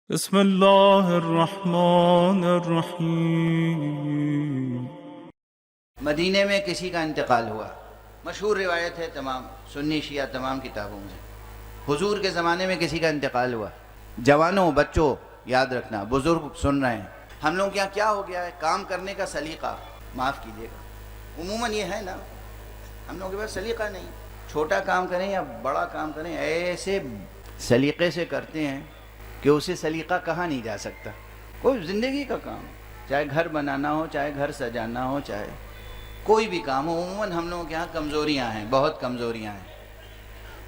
بسم اللہ الرحمن الرحیم۔ مدینے میں کسی کا انتقال ہوا، مشہور روایت ہے تمام سنی شیعہ تمام کتابوں میں۔ حضور کے زمانے میں کسی کا انتقال ہوا۔ جوانوں، بچوں یاد رکھنا، بزرگ سن رہے ہیں، ہم لوگ کے یہاں کیا ہو گیا ہے، کام کرنے کا سلیقہ، معاف کیجیے گا، عموماً یہ ہے نا، ہم لوگوں کے پاس سلیقہ نہیں، چھوٹا کام کریں یا بڑا کام کریں ایسے سلیقے سے کرتے ہیں کہ اسے سلیقہ کہا نہیں جا سکتا۔ کوئی زندگی کا کام، چاہے گھر بنانا ہو، چاہے گھر سجانا ہو، چاہے کوئی بھی کام ہو، عموماً ہم لوگوں کے یہاں کمزوریاں ہیں، بہت کمزوریاں ہیں۔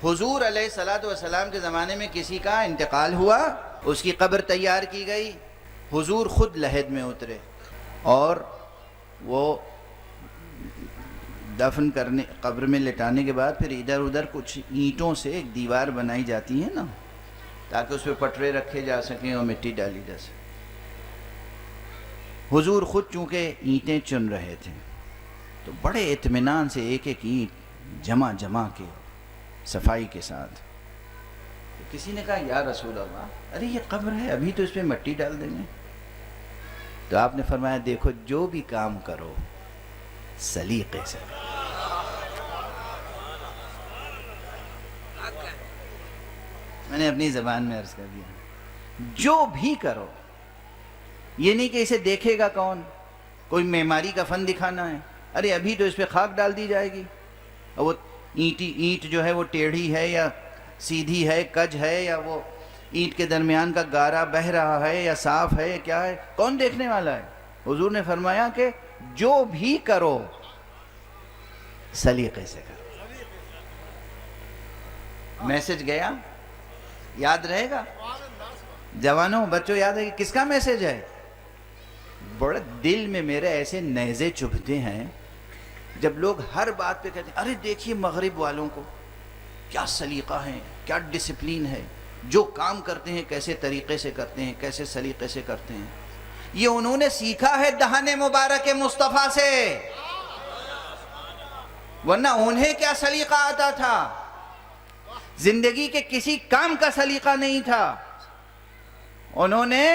حضور علیہ السلام کے زمانے میں کسی کا انتقال ہوا، اس کی قبر تیار کی گئی، حضور خود لحد میں اترے اور وہ دفن کرنے، قبر میں لٹانے کے بعد پھر ادھر ادھر کچھ اینٹوں سے ایک دیوار بنائی جاتی ہے نا، تاکہ اس پہ پٹرے رکھے جا سکیں اور مٹی ڈالی جا سکے۔ حضور خود چونکہ اینٹیں چن رہے تھے تو بڑے اطمینان سے ایک ایک اینٹ جمع کے صفائی کے ساتھ، تو کسی نے کہا یا رسول اللہ، ارے یہ قبر ہے، ابھی تو اس پہ مٹی ڈال دیں گے۔ تو آپ نے فرمایا دیکھو جو بھی کام کرو سلیقے سے کرو۔ میں نے اپنی زبان میں عرض کر دیا، جو بھی کرو، یہ نہیں کہ اسے دیکھے گا کون، کوئی معماری کا فن دکھانا ہے، ارے ابھی تو اس پہ خاک ڈال دی جائے گی، اور وہ اینٹ جو ہے وہ ٹیڑھی ہے یا سیدھی ہے، کج ہے، یا وہ اینٹ کے درمیان کا گارا بہہ رہا ہے یا صاف ہے یا کیا ہے، کون دیکھنے والا ہے؟ حضور نے فرمایا کہ جو بھی کرو سلیقے سے کرو۔ میسج گیا؟ یاد رہے گا؟ جوانوں، بچوں یاد ہے کہ کس کا میسج ہے؟ بڑے دل میں میرے ایسے نیزے چبھتے ہیں جب لوگ ہر بات پہ کہتے ہیں ارے دیکھیے مغرب والوں کو کیا سلیقہ ہے، کیا ڈسپلین ہے، جو کام کرتے ہیں کیسے طریقے سے کرتے ہیں، کیسے سلیقے سے کرتے ہیں۔ یہ انہوں نے سیکھا ہے دہن مبارک مصطفیٰ سے، ورنہ انہیں کیا سلیقہ آتا تھا؟ زندگی کے کسی کام کا سلیقہ نہیں تھا۔ انہوں نے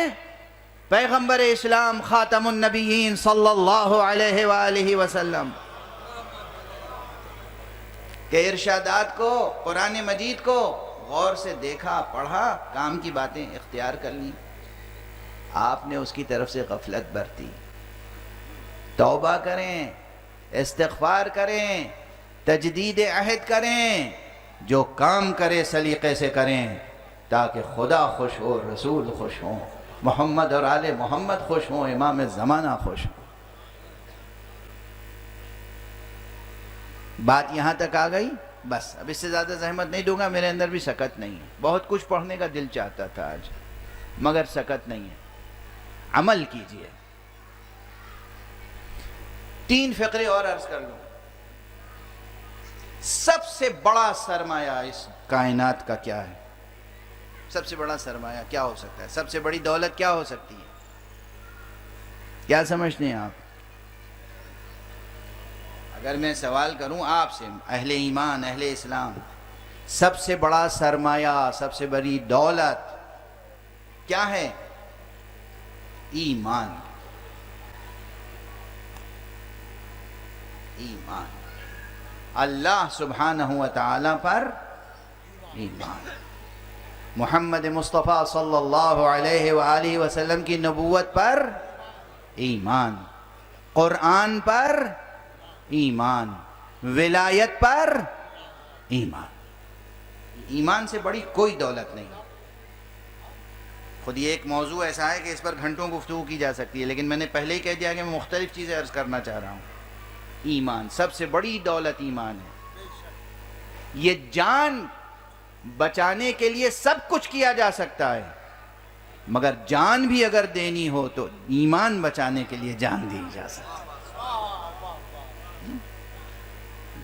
پیغمبر اسلام خاتم النبیین صلی اللہ علیہ وآلہ وسلم کے ارشادات کو، قرآن مجید کو غور سے دیکھا، پڑھا، کام کی باتیں اختیار کر لیں، آپ نے اس کی طرف سے غفلت برتی۔ توبہ کریں، استغفار کریں، تجدید عہد کریں، جو کام کرے سلیقے سے کریں تاکہ خدا خوش ہو، رسول خوش ہوں، محمد اور آل محمد خوش ہوں، امام زمانہ خوش ہوں۔ بات یہاں تک آ گئی، بس اب اس سے زیادہ زحمت نہیں دوں گا، میرے اندر بھی سکت نہیں ہے، بہت کچھ پڑھنے کا دل چاہتا تھا آج، مگر سکت نہیں ہے۔ عمل کیجئے۔ 3 فقرے اور عرض کر لوں۔ سب سے بڑا سرمایہ اس کائنات کا کیا ہے؟ سب سے بڑا سرمایہ کیا ہو سکتا ہے؟ سب سے بڑی دولت کیا ہو سکتی ہے؟ کیا سمجھتے ہیں آپ؟ اگر میں سوال کروں آپ سے، اہل ایمان، اہل اسلام، سب سے بڑا سرمایہ، سب سے بڑی دولت کیا ہے؟ ایمان۔ ایمان، اللہ سبحانہ وتعالی پر ایمان، محمد مصطفیٰ صلی اللہ علیہ وآلہ وسلم کی نبوت پر ایمان، قرآن پر ایمان، ولایت پر ایمان۔ ایمان سے بڑی کوئی دولت نہیں۔ خود یہ ایک موضوع ایسا ہے کہ اس پر گھنٹوں گفتگو کی جا سکتی ہے، لیکن میں نے پہلے ہی کہہ دیا کہ میں مختلف چیزیں عرض کرنا چاہ رہا ہوں۔ ایمان، سب سے بڑی دولت ایمان ہے۔ یہ جان بچانے کے لیے سب کچھ کیا جا سکتا ہے، مگر جان بھی اگر دینی ہو تو ایمان بچانے کے لیے جان دی جا سکتی ہے۔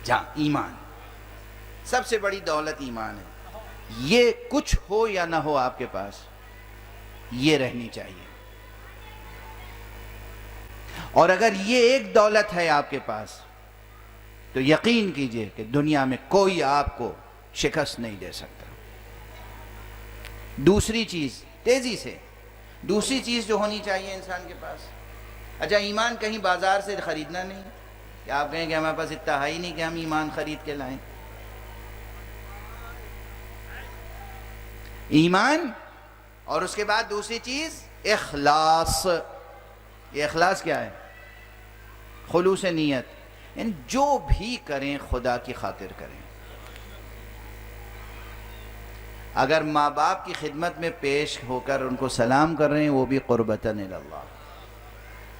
جان، ایمان، سب سے بڑی دولت ایمان ہے۔ یہ کچھ ہو یا نہ ہو آپ کے پاس، یہ رہنی چاہیے۔ اور اگر یہ ایک دولت ہے آپ کے پاس تو یقین کیجئے کہ دنیا میں کوئی آپ کو شکست نہیں دے سکتا۔ دوسری چیز تیزی سے، دوسری چیز جو ہونی چاہیے انسان کے پاس، اچھا ایمان کہیں بازار سے خریدنا نہیں کہ آپ کہیں کہ ہمارے پاس اتنا ہے ہی نہیں کہ ہم ایمان خرید کے لائیں. ایمان، اور اس کے بعد دوسری چیز اخلاص. یہ اخلاص کیا ہے؟ خلوص نیت، یعنی جو بھی کریں خدا کی خاطر کریں. اگر ماں باپ کی خدمت میں پیش ہو کر ان کو سلام کر رہے ہیں وہ بھی قربتاً اللہ.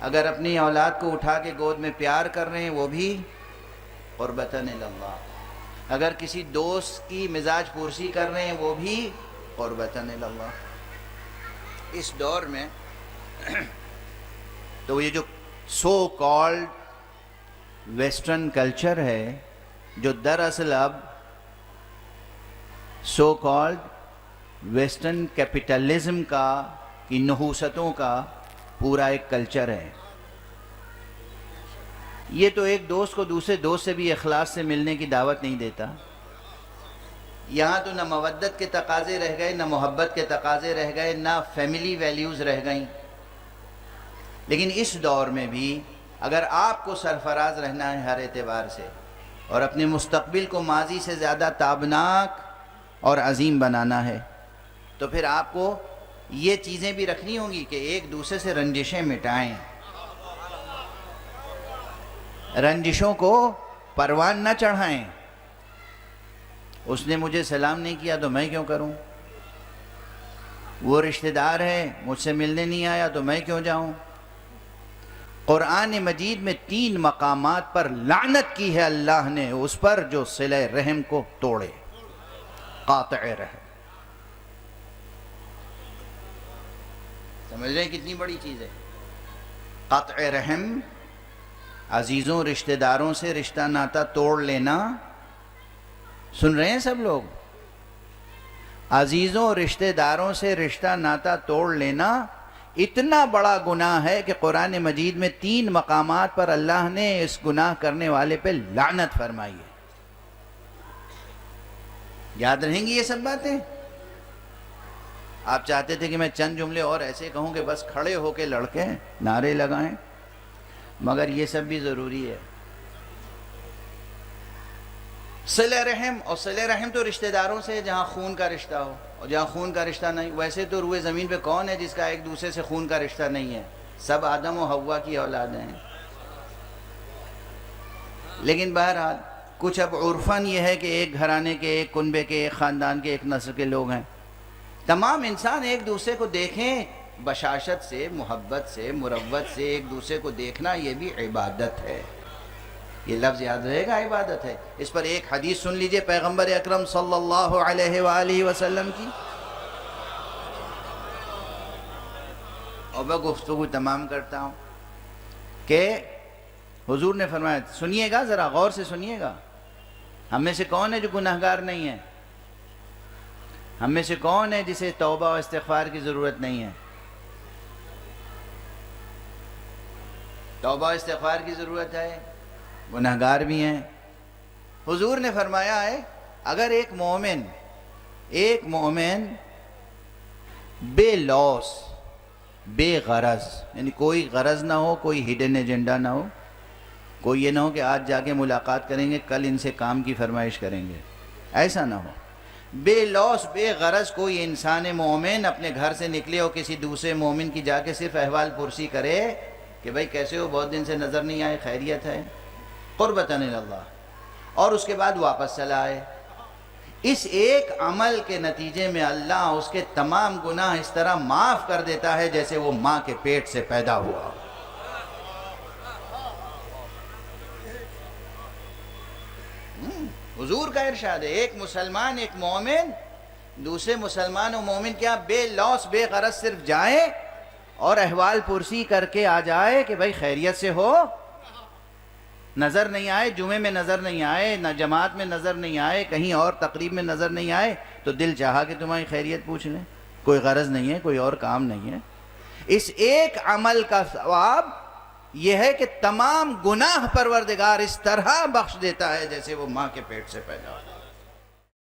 اگر اپنی اولاد کو اٹھا کے گود میں پیار کر رہے ہیں وہ بھی قربتاً اللہ. اگر کسی دوست کی مزاج پرسی کر رہے ہیں وہ بھی قربتاً اللہ. اس دور میں تو یہ جو سو کالڈ ویسٹرن کلچر ہے، جو دراصل اب سو کالڈ ویسٹرن کیپٹلزم کا کی نحوستوں کا پورا ایک کلچر ہے، یہ تو ایک دوست کو دوسرے دوست سے بھی اخلاص سے ملنے کی دعوت نہیں دیتا. یہاں تو نہ مودت کے تقاضے رہ گئے، نہ محبت کے تقاضے رہ گئے، نہ فیملی ویلیوز رہ گئیں. لیکن اس دور میں بھی اگر آپ کو سرفراز رہنا ہے ہر اعتبار سے اور اپنے مستقبل کو ماضی سے زیادہ تابناک اور عظیم بنانا ہے تو پھر آپ کو یہ چیزیں بھی رکھنی ہوں گی کہ ایک دوسرے سے رنجشیں مٹائیں، رنجشوں کو پروان نہ چڑھائیں. اس نے مجھے سلام نہیں کیا تو میں کیوں کروں؟ وہ رشتہ دار ہے مجھ سے ملنے نہیں آیا تو میں کیوں جاؤں؟ قرآن مجید میں 3 مقامات پر لعنت کی ہے اللہ نے اس پر جو صلہ رحم کو توڑے. قاطع رحم، سمجھ رہے ہیں کتنی بڑی چیز ہے؟ قطع رحم، عزیزوں رشتہ داروں سے رشتہ ناتا توڑ لینا. سن رہے ہیں سب لوگ؟ عزیزوں رشتہ داروں سے رشتہ ناتا توڑ لینا اتنا بڑا گناہ ہے کہ قرآن مجید میں 3 مقامات پر اللہ نے اس گناہ کرنے والے پہ لعنت فرمائی ہے. یاد رہیں گی یہ سب باتیں؟ آپ چاہتے تھے کہ میں چند جملے اور ایسے کہوں کہ بس کھڑے ہو کے لڑکے نعرے لگائیں، مگر یہ سب بھی ضروری ہے. صلہ رحم، اور صلہ رحم تو رشتہ داروں سے جہاں خون کا رشتہ ہو، اور جہاں خون کا رشتہ نہیں. ویسے تو روئے زمین پہ کون ہے جس کا ایک دوسرے سے خون کا رشتہ نہیں ہے؟ سب آدم و حوا کی اولاد ہیں. لیکن بہرحال کچھ اب عرفاً یہ ہے کہ ایک گھرانے کے، ایک کنبے کے، ایک خاندان کے، ایک نسل کے لوگ ہیں. تمام انسان ایک دوسرے کو دیکھیں بشاشت سے، محبت سے، مروت سے. ایک دوسرے کو دیکھنا یہ بھی عبادت ہے. یہ لفظ یاد رہے گا، عبادت ہے. اس پر ایک حدیث سن لیجئے پیغمبر اکرم صلی اللہ علیہ وآلہ وسلم کی، اور میں گفتگو تمام کرتا ہوں کہ حضور نے فرمایا، سنیے گا ذرا غور سے سنیے گا، ہم میں سے کون ہے جو گناہگار نہیں ہے؟ ہم میں سے کون ہے جسے توبہ و استغفار کی ضرورت نہیں ہے؟ توبہ و استغفار کی ضرورت ہے، گناہگار بھی ہیں. حضور نے فرمایا ہے اگر ایک مومن بے لوس، بے غرض، یعنی کوئی غرض نہ ہو، کوئی ہڈن ایجنڈا نہ ہو، کوئی یہ نہ ہو کہ آج جا کے ملاقات کریں گے کل ان سے کام کی فرمائش کریں گے، ایسا نہ ہو. بے لوس بے غرض کوئی انسان مومن اپنے گھر سے نکلے اور کسی دوسرے مومن کی جا کے صرف احوال پرسی کرے کہ بھائی کیسے ہو، بہت دن سے نظر نہیں آئے، خیریت ہے، قربتاً اللہ، اور اس کے بعد واپس چلا آئے. اس ایک عمل کے نتیجے میں اللہ اس کے تمام گناہ اس طرح معاف کر دیتا ہے جیسے وہ ماں کے پیٹ سے پیدا ہوا. حضور کا ارشاد ہے ایک مسلمان، ایک مومن دوسرے مسلمان و مومن کیا بے لوس بے غرض صرف جائے اور احوال پرسی کر کے آ جائے کہ بھائی خیریت سے ہو. نظر نہیں آئے، جمعے میں نظر نہیں آئے، نہ جماعت میں نظر نہیں آئے، کہیں اور تقریب میں نظر نہیں آئے تو دل چاہا کہ تمہاری خیریت پوچھ لیں. کوئی غرض نہیں ہے، کوئی اور کام نہیں ہے. اس ایک عمل کا ثواب یہ ہے کہ تمام گناہ پروردگار اس طرح بخش دیتا ہے جیسے وہ ماں کے پیٹ سے پیدا ہو.